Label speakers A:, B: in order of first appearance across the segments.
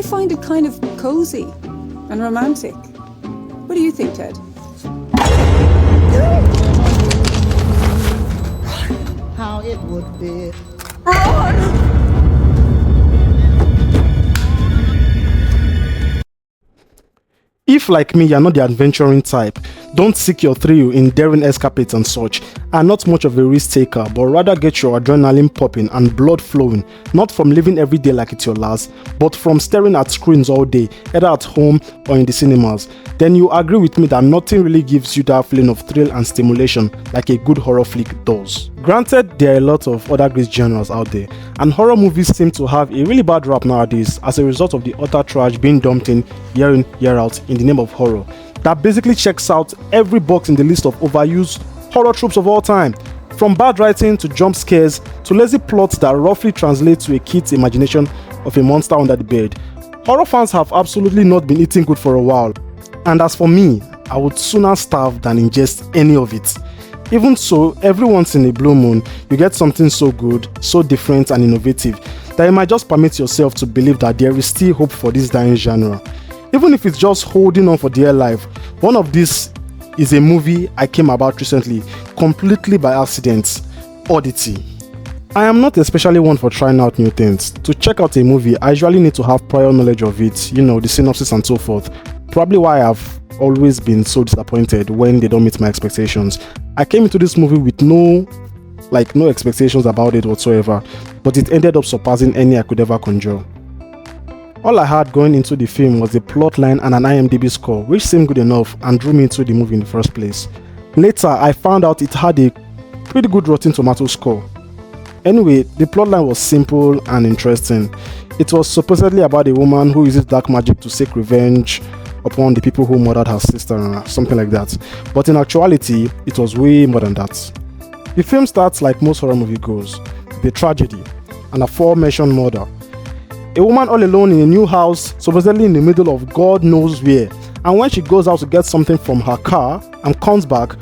A: I find it kind of cozy and romantic. What do you think, Ted?
B: How it would be.
C: If, like me, you're not the adventuring type, don't seek your thrill in daring escapades and such, are not much of a risk taker, but rather get your adrenaline popping and blood flowing, not from living every day like it's your last, but from staring at screens all day, either at home or in the cinemas, then you agree with me that nothing really gives you that feeling of thrill and stimulation like a good horror flick does. Granted, there are a lot of other great genres out there, and horror movies seem to have a really bad rap nowadays as a result of the utter trash being dumped in year out in the name of horror. That basically checks out every box in the list of overused horror tropes of all time, from bad writing to jump scares to lazy plots that roughly translate to a kid's imagination of a monster under the bed. Horror fans have absolutely not been eating good for a while, and as for me, I would sooner starve than ingest any of it. Even so, every once in a blue moon, you get something so good, so different and innovative that you might just permit yourself to believe that there is still hope for this dying genre. Even if it's just holding on for dear life. One of these is a movie I came about recently, completely by accident, Oddity. I am not especially one for trying out new things. To check out a movie, I usually need to have prior knowledge of it, the synopsis and so forth. Probably why I've always been so disappointed when they don't meet my expectations. I came into this movie with no expectations about it whatsoever, but it ended up surpassing any I could ever conjure. All I had going into the film was a plot line and an IMDb score, which seemed good enough and drew me into the movie in the first place. Later, I found out it had a pretty good Rotten Tomatoes score. Anyway, the plotline was simple and interesting. It was supposedly about a woman who uses dark magic to seek revenge upon the people who murdered her sister or something like that. But in actuality, it was way more than that. The film starts like most horror movie goes, with a tragedy and aforementioned murder. A woman all alone in a new house, supposedly in the middle of God knows where, and when she goes out to get something from her car and comes back,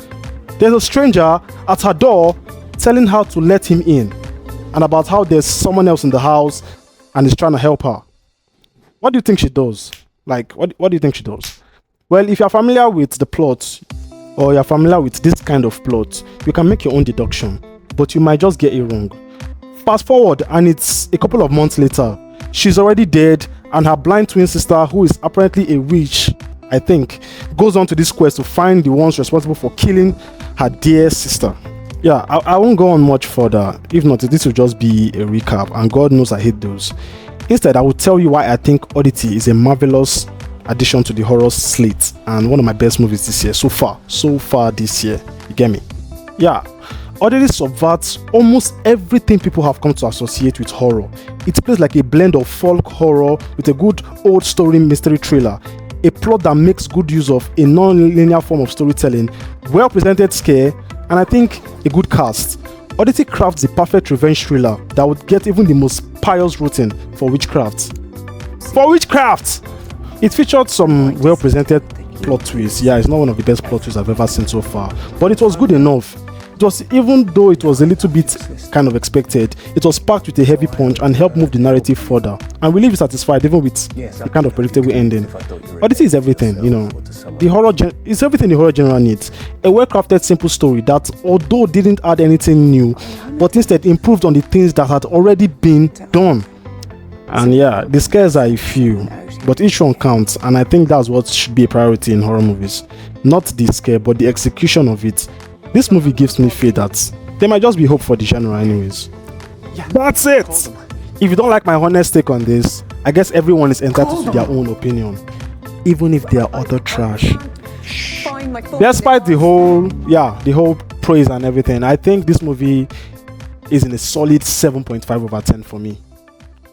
C: there's a stranger at her door telling her to let him in, and about how there's someone else in the house and is trying to help her. What do you think she does? What do you think she does? Well, if you're familiar with the plot, or you're familiar with this kind of plot, you can make your own deduction, but you might just get it wrong. Fast forward, and it's a couple of months later. She's already dead, and her blind twin sister, who is apparently a witch, I think, goes on to this quest to find the ones responsible for killing her dear sister. Yeah, I won't go on much further. If not, this will just be a recap, and God knows I hate those. Instead, I will tell you why I think Oddity is a marvelous addition to the horror slate and one of my best movies this year, so far this year. You get me? Yeah. Oddity subverts almost everything people have come to associate with horror. It plays like a blend of folk horror with a good old story mystery thriller, a plot that makes good use of a non-linear form of storytelling, well-presented scare, and I think a good cast. Oddity crafts the perfect revenge thriller that would get even the most pious rotten for witchcraft. It featured some well-presented plot twists. Yeah, it's not one of the best plot twists I've ever seen so far, but it was good enough. It was, even though it was a little bit kind of expected, it was packed with a heavy punch and helped move the narrative further. And we leave satisfied even with the kind of predictable ending. Oddity is everything, it's everything the horror genre needs. A well-crafted, simple story that, although didn't add anything new, but instead improved on the things that had already been done. And yeah, the scares are a few, but each one counts, and I think that's what should be a priority in horror movies. Not the scare, but the execution of it. This movie gives me faith that there might just be hope for the genre anyways. Yeah, that's it! If you don't like my honest take on this, I guess everyone is entitled to their own opinion, even if they are utter trash. Despite the whole praise and everything, I think this movie is in a solid 7.5 over 10 for me.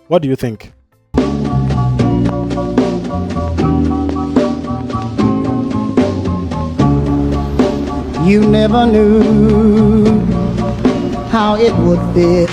C: What do you think?
B: You never knew how it would feel